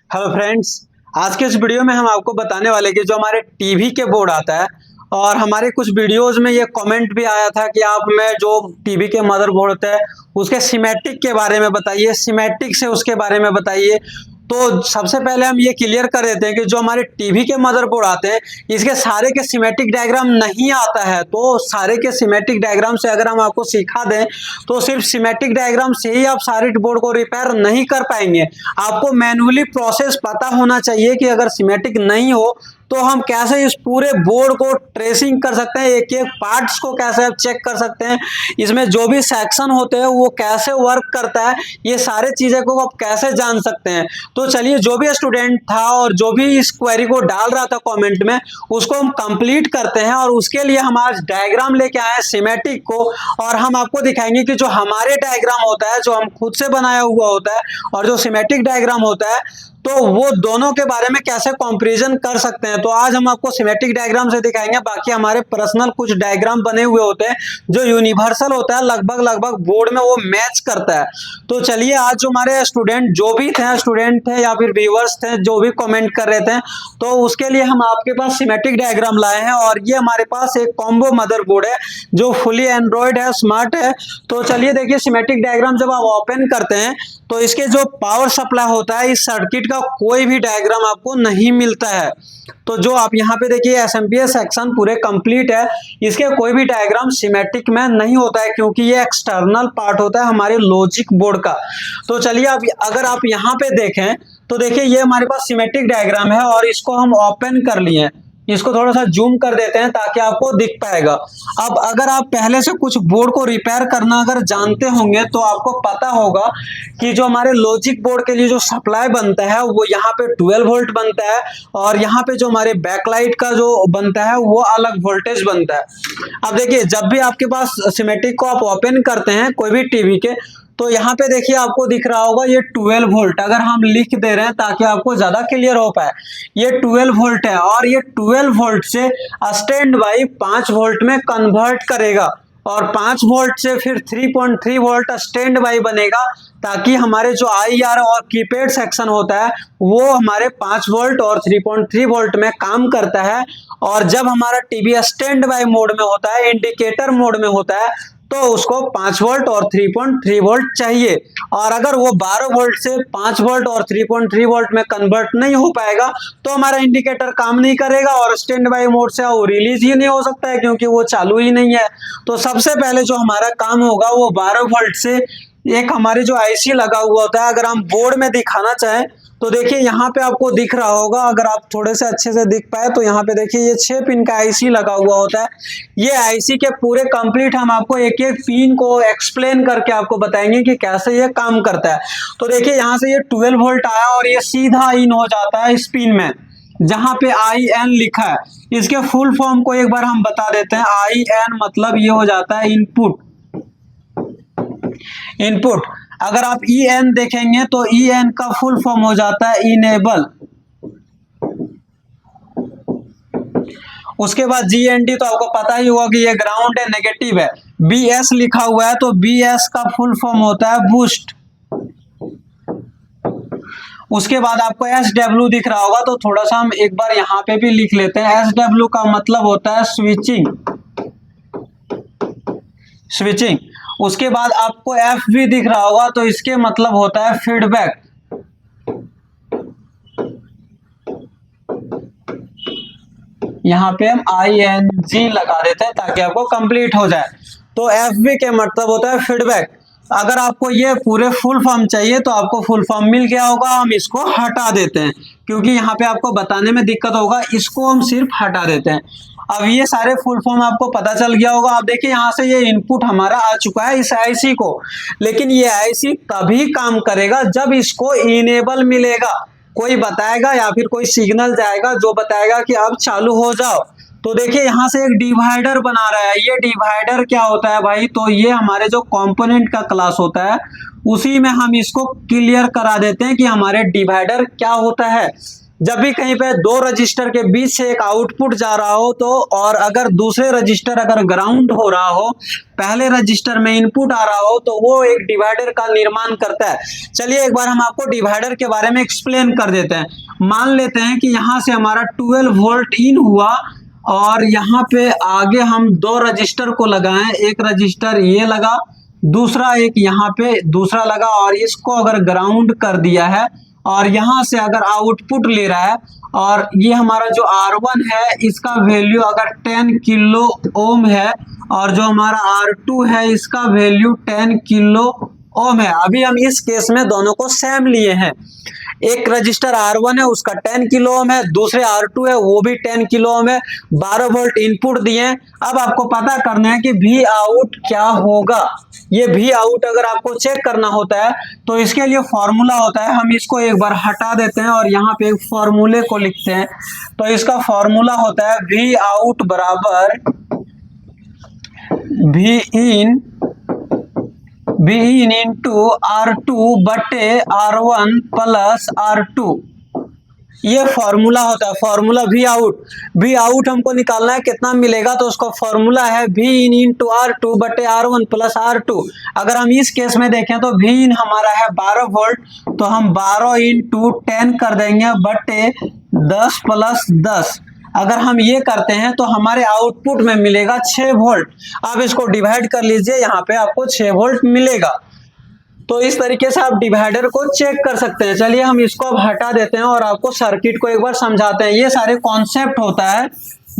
Hello friends. आज के इस वीडियो में हम आपको बताने वाले कि जो हमारे टीवी के बोर्ड आता है और हमारे कुछ वीडियोस में ये कमेंट भी आया था कि आप में जो टीवी के मदरबोर्ड होता है उसके सीमेटिक के बारे में बताइए, सीमेटिक से उसके बारे में बताइए। तो सबसे पहले हम ये क्लियर कर देते हैं कि जो हमारे टीवी के मदरबोर्ड आते हैं इसके सारे के सीमेटिक डायग्राम नहीं आता है। तो सारे के सीमेटिक डायग्राम से अगर हम आपको सिखा दें तो सिर्फ सीमेटिक डायग्राम से ही आप सारे बोर्ड को रिपेयर नहीं कर पाएंगे। आपको मैन्युअली प्रोसेस पता होना चाहिए कि अगर सीमेटिक नहीं हो तो हम कैसे इस पूरे बोर्ड को ट्रेसिंग कर सकते हैं, एक एक पार्ट्स को कैसे आप चेक कर सकते हैं, इसमें जो भी सेक्शन होते हैं वो कैसे वर्क करता है, ये सारे चीजें को आप कैसे जान सकते हैं। तो चलिए, जो भी स्टूडेंट था और जो भी इस क्वेरी को डाल रहा था कमेंट में उसको हम कंप्लीट करते हैं। और उसके लिए हम आज डायग्राम लेके आए हैं सीमेटिक को, और हम आपको दिखाएंगे कि जो हमारे डायग्राम होता है जो हम खुद से बनाया हुआ होता है और जो सीमेटिक डायग्राम होता है तो वो दोनों के बारे में कैसे कंपैरिजन कर सकते हैं। तो आज हम आपको सीमेटिक डायग्राम से दिखाएंगे। बाकी हमारे पर्सनल कुछ डायग्राम बने हुए होते हैं जो यूनिवर्सल होता है, लगभग बोर्ड में वो मैच करता है। तो चलिए, आज जो हमारे स्टूडेंट थे या फिर व्यूअर्स थे जो भी कमेंट कर रहे थे, तो उसके लिए हम आपके पास सीमेटिक डायग्राम लाए हैं। और ये हमारे पास एक कॉम्बो मदरबोर्ड है जो फुली एंड्रॉइड है, स्मार्ट है। तो चलिए देखिए, सीमेटिक डायग्राम जब आप ओपन करते हैं तो इसके जो पावर सप्लाई होता है, इस सर्किट का कोई भी डायग्राम आपको नहीं मिलता है। तो जो आप यहाँ पे देखिए एसएमपीएस सेक्शन पूरे कंप्लीट है, इसके कोई भी डायग्राम सीमेटिक में नहीं होता है क्योंकि ये एक्सटर्नल पार्ट होता है हमारे लॉजिक बोर्ड का। तो चलिए, अब अगर आप यहाँ पे देखें तो देखिए ये हमारे पास सीमेटिक डायग्राम है और इसको हम ओपन कर लिए हैं। इसको थोड़ा सा जूम कर देते हैं ताकि आपको दिख पाएगा। अब अगर आप पहले से कुछ बोर्ड को रिपेयर करना अगर जानते होंगे तो आपको पता होगा कि जो हमारे लॉजिक बोर्ड के लिए जो सप्लाई बनता है वो यहाँ पे 12 वोल्ट बनता है और यहाँ पे जो हमारे बैकलाइट का जो बनता है वो अलग वोल्टेज बनता है। अब देखिए, जब भी आपके पास सीमेटिक को आप ओपन करते हैं कोई भी टीवी के, तो यहाँ पे देखिए आपको दिख रहा होगा ये 12 वोल्ट। अगर हम लिख दे रहे हैं ताकि आपको ज्यादा क्लियर हो पाए, ये 12 वोल्ट है और ये 12 वोल्ट से स्टैंड बाई 5 वोल्ट में कन्वर्ट करेगा और 5 वोल्ट से फिर 3.3 वोल्ट स्टैंड बाई बनेगा, ताकि हमारे जो IR और कीपैड सेक्शन होता है वो हमारे 5 वोल्ट और 3.3 वोल्ट में काम करता है। और जब हमारा टीवी स्टैंड बाई मोड में होता है, इंडिकेटर मोड में होता है, तो उसको 5 वोल्ट और 3.3 वोल्ट चाहिए। और अगर वो 12 वोल्ट से 5 वोल्ट और 3.3 वोल्ट में कन्वर्ट नहीं हो पाएगा तो हमारा इंडिकेटर काम नहीं करेगा और स्टैंड बाई मोड से वो रिलीज ही नहीं हो सकता है क्योंकि वो चालू ही नहीं है। तो सबसे पहले जो हमारा काम होगा वो 12 वोल्ट से एक हमारे जो आईसी लगा हुआ होता है, अगर हम बोर्ड में दिखाना चाहें तो देखिए यहाँ पे आपको दिख रहा होगा, अगर आप थोड़े से अच्छे से दिख पाए तो यहाँ पे देखिए ये 6 पिन का आईसी लगा हुआ होता है। ये आईसी के पूरे कंप्लीट हम आपको एक एक पिन को एक्सप्लेन करके आपको बताएंगे कि कैसे ये काम करता है। तो देखिए यहाँ से ये 12 वोल्ट आया और ये सीधा इन हो जाता है इस पिन में जहाँ पे IN लिखा है। इसके फुल फॉर्म को एक बार हम बता देते हैं। IN मतलब ये हो जाता है इनपुट। अगर आप EN देखेंगे तो EN का फुल फॉर्म हो जाता है इनेबल। उसके बाद GND तो आपको पता ही होगा कि ये ग्राउंड है, नेगेटिव है। BS लिखा हुआ है तो BS का फुल फॉर्म होता है बूस्ट। उसके बाद आपको SW दिख रहा होगा तो थोड़ा सा हम एक बार यहाँ पे भी लिख लेते हैं। SW का मतलब होता है स्विचिंग। उसके बाद आपको FV दिख रहा होगा तो इसके मतलब होता है फीडबैक। यहाँ पे हम ING लगा देते हैं ताकि आपको कंप्लीट हो जाए। तो FV के मतलब होता है फीडबैक। अगर आपको ये पूरे फुल फॉर्म चाहिए तो आपको फुल फॉर्म मिल गया होगा, हम इसको हटा देते हैं क्योंकि यहाँ पे आपको बताने में दिक्कत होगा, इसको हम सिर्फ हटा देते हैं। अब ये सारे फुल फॉर्म आपको पता चल गया होगा। आप देखिए यहाँ से ये इनपुट हमारा आ चुका है इस आईसी को, लेकिन ये आईसी तभी काम करेगा जब इसको इनेबल मिलेगा, कोई बताएगा या फिर कोई सिग्नल जाएगा जो बताएगा कि अब चालू हो जाओ। तो देखिए यहाँ से एक डिवाइडर बना रहा है। ये डिवाइडर क्या होता है भाई, तो ये हमारे जो कंपोनेंट का क्लास होता है उसी में हम इसको क्लियर करा देते हैं कि हमारे डिवाइडर क्या होता है। जब भी कहीं पे दो रजिस्टर के बीच से एक आउटपुट जा रहा हो तो, और अगर दूसरे रजिस्टर अगर ग्राउंड हो रहा हो, पहले रजिस्टर में इनपुट आ रहा हो, तो वो एक डिवाइडर का निर्माण करता है। चलिए एक बार हम आपको डिवाइडर के बारे में एक्सप्लेन कर देते हैं। मान लेते हैं कि यहाँ से हमारा 12 वोल्ट इन हुआ और यहाँ पे आगे हम दो रजिस्टर को लगाएं, एक रजिस्टर ये लगा, दूसरा एक यहाँ पे दूसरा लगा, और इसको अगर ग्राउंड कर दिया है और यहाँ से अगर आउटपुट ले रहा है, और ये हमारा जो R1 है इसका वैल्यू अगर 10 किलो ओम है, और जो हमारा R2 है इसका वैल्यू 10 किलो ओम है। अभी हम इस केस में दोनों को सेम लिए हैं। एक रजिस्टर R1 है उसका 10 किलो ओम है, दूसरे R2 है वो भी 10 किलो ओम है, 12 वोल्ट इनपुट दिए। अब आपको पता करना है कि V आउट क्या होगा। ये V आउट अगर आपको चेक करना होता है तो इसके लिए फॉर्मूला होता है। हम इसको एक बार हटा देते हैं और यहाँ पे एक फॉर्मूले को लिखते हैं। तो इसका फॉर्मूला होता है V आउट बराबर V in इंटू R2 बटे R1 प्लस R2, ये फॉर्मूला होता है। फॉर्मूला V आउट हमको निकालना है, कितना मिलेगा, तो उसका फॉर्मूला है V in इंटू R2 बटे R1 प्लस R2। अगर हम इस केस में देखें तो V in हमारा है 12 वोल्ट, तो हम 12 इंटू 10 कर देंगे बटे 10 प्लस 10। अगर हम ये करते हैं तो हमारे आउटपुट में मिलेगा 6 वोल्ट। आप इसको डिवाइड कर लीजिए, यहाँ पे आपको 6 वोल्ट मिलेगा। तो इस तरीके से आप डिवाइडर को चेक कर सकते हैं। चलिए हम इसको अब हटा देते हैं और आपको सर्किट को एक बार समझाते हैं। ये सारे कॉन्सेप्ट होता है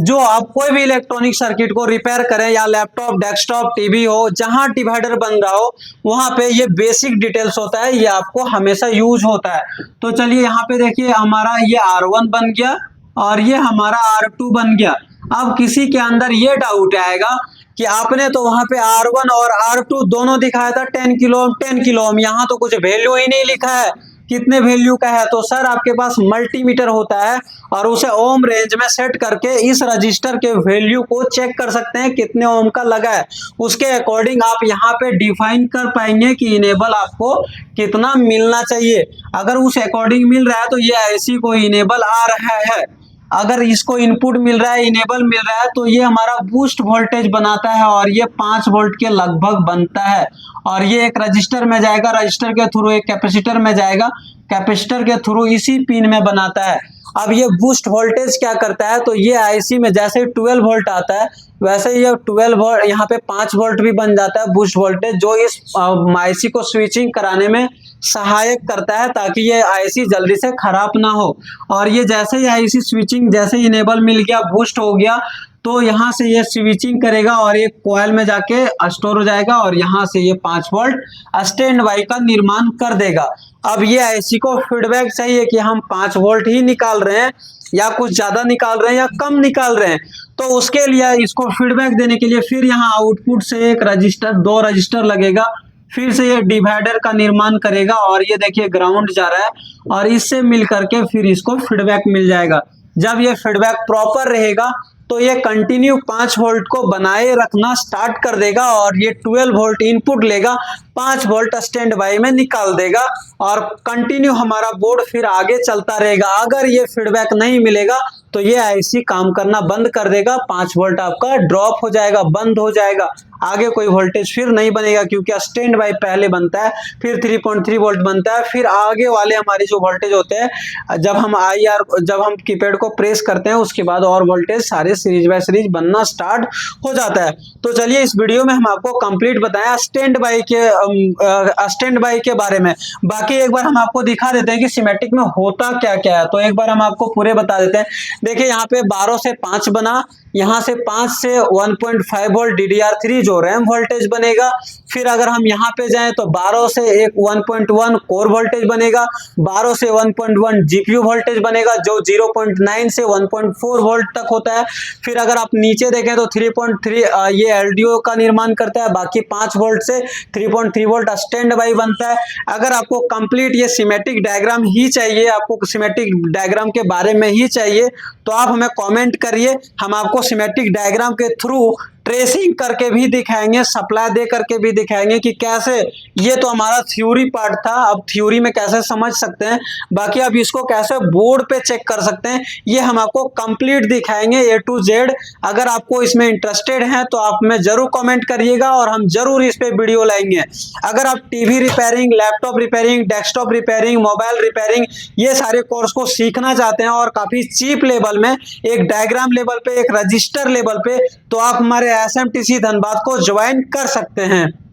जो आप कोई भी इलेक्ट्रॉनिक सर्किट को रिपेयर करें, या लैपटॉप, डेस्कटॉप, टीवी हो, जहां डिवाइडर बन रहा हो वहां पे ये बेसिक डिटेल्स होता है, ये आपको हमेशा यूज होता है। तो चलिए यहाँ पे देखिए हमारा ये R1 बन गया और ये हमारा R2 बन गया। अब किसी के अंदर ये डाउट आएगा कि आपने तो वहां पे R1 और R2 दोनों दिखाया था 10 किलो ओम 10 किलो ओम, यहाँ तो कुछ वैल्यू ही नहीं लिखा है, कितने वैल्यू का है। तो सर आपके पास मल्टीमीटर होता है और उसे ओम रेंज में सेट करके इस रजिस्टर के वैल्यू को चेक कर सकते हैं कितने ओम का लगा है। उसके अकॉर्डिंग आप यहाँ पे डिफाइन कर पाएंगे कि इनेबल आपको कितना मिलना चाहिए। अगर उस अकॉर्डिंग मिल रहा है तो ये ऐसी कोई इनेबल आ रहा है। अगर इसको इनपुट मिल रहा है, इनेबल मिल रहा है, तो ये हमारा बूस्ट वोल्टेज बनाता है और ये 5 वोल्ट के लगभग बनता है। और ये एक रजिस्टर में जाएगा, रजिस्टर के थ्रू एक कैपेसिटर में जाएगा, कैपेसिटर के थ्रू इसी पिन में बनाता है। अब ये बूस्ट वोल्टेज क्या करता है, तो ये आईसी में जैसे 12 वोल्ट आता है वैसे ये 12 वोल्ट यहाँ पे 5 वोल्ट भी बन जाता है बूस्ट वोल्टेज, जो इस आईसी को स्विचिंग कराने में सहायक करता है ताकि ये आईसी जल्दी से खराब ना हो। और ये जैसे ही आईसी स्विचिंग जैसे इनेबल मिल गया, बूस्ट हो गया, तो यहाँ से ये स्विचिंग करेगा और एक कॉइल में जाके स्टोर हो जाएगा और यहाँ से ये 5 वोल्ट स्टैंड बाई का निर्माण कर देगा। अब ये आईसी को फीडबैक चाहिए कि हम 5 वोल्ट ही निकाल रहे हैं या कुछ ज्यादा निकाल रहे हैं या कम निकाल रहे हैं, तो उसके लिए इसको फीडबैक देने के लिए फिर यहाँ आउटपुट से एक रजिस्टर, 2 रजिस्टर लगेगा, फिर से ये डिवाइडर का निर्माण करेगा और ये देखिए ग्राउंड जा रहा है और इससे मिल करके फिर इसको फीडबैक मिल जाएगा। जब ये फीडबैक प्रॉपर रहेगा तो ये कंटिन्यू 5 वोल्ट को बनाए रखना स्टार्ट कर देगा और ये 12 वोल्ट इनपुट लेगा, 5 वोल्ट स्टैंड बाई में निकाल देगा और कंटिन्यू हमारा बोर्ड फिर आगे चलता रहेगा। अगर ये फीडबैक नहीं मिलेगा तो ये आईसी काम करना बंद कर देगा, 5 वोल्ट आपका ड्रॉप हो जाएगा, बंद हो जाएगा, आगे कोई वोल्टेज फिर नहीं बनेगा, क्योंकि स्टैंड बाई पहले बनता है, फिर 3.3 वोल्ट बनता है, फिर आगे वाले हमारे जो वोल्टेज होते हैं जब हम कीपैड को प्रेस करते हैं उसके बाद और वोल्टेज सारे सीरीज बाय सीरीज बनना स्टार्ट हो जाता है। तो चलिए इस वीडियो में हम आपको कंप्लीट बताया स्टैंड बाई के बारे में। बाकी एक बार हम आपको दिखा देते हैं कि सिमेटिक में होता क्या क्या है, तो एक बार हम आपको पूरे बता देते हैं। देखिए यहाँ पे 12 से 5 बना, यहाँ से 5 से 1.5 वोल्ट DDR3 जो रैम वोल्टेज बनेगा। फिर अगर हम यहाँ पे जाएं तो 12 से एक 1.1 कोर वोल्टेज बनेगा, 12 से 1.1 GPU वोल्टेज बनेगा जो 0.9 से 1.4 वोल्ट तक होता है। फिर अगर आप नीचे देखें तो 3.3 ये LDO का निर्माण करता है, बाकी 5 वोल्ट से 3.3 वोल्ट स्टैंड बाई बनता है। अगर आपको कंप्लीट ये सिमेटिक डायग्राम ही चाहिए, आपको सिमेटिक डायग्राम के बारे में ही चाहिए, तो आप हमें कमेंट करिए, हम आपको सिमेटिक डायग्राम के थ्रू ट्रेसिंग करके भी दिखाएंगे, सप्लाई दे करके भी दिखाएंगे कि कैसे, ये तो हमारा थ्योरी पार्ट था, अब थ्योरी में कैसे समझ सकते हैं, बाकी आप इसको कैसे बोर्ड पे चेक कर सकते हैं, ये हम आपको कंप्लीट दिखाएंगे A to Z। अगर आपको इसमें इंटरेस्टेड हैं तो आप में जरूर कमेंट करिएगा और हम जरूर इस पे वीडियो लाएंगे। अगर आप TV repairing, laptop repairing, desktop repairing, mobile repairing, ये सारे कोर्स को सीखना चाहते हैं और काफी चीप लेवल में, एक डायग्राम लेवल पे, एक रजिस्टर लेवल पे, तो आप हमारे SMTC धनबाद को ज्वाइन कर सकते हैं।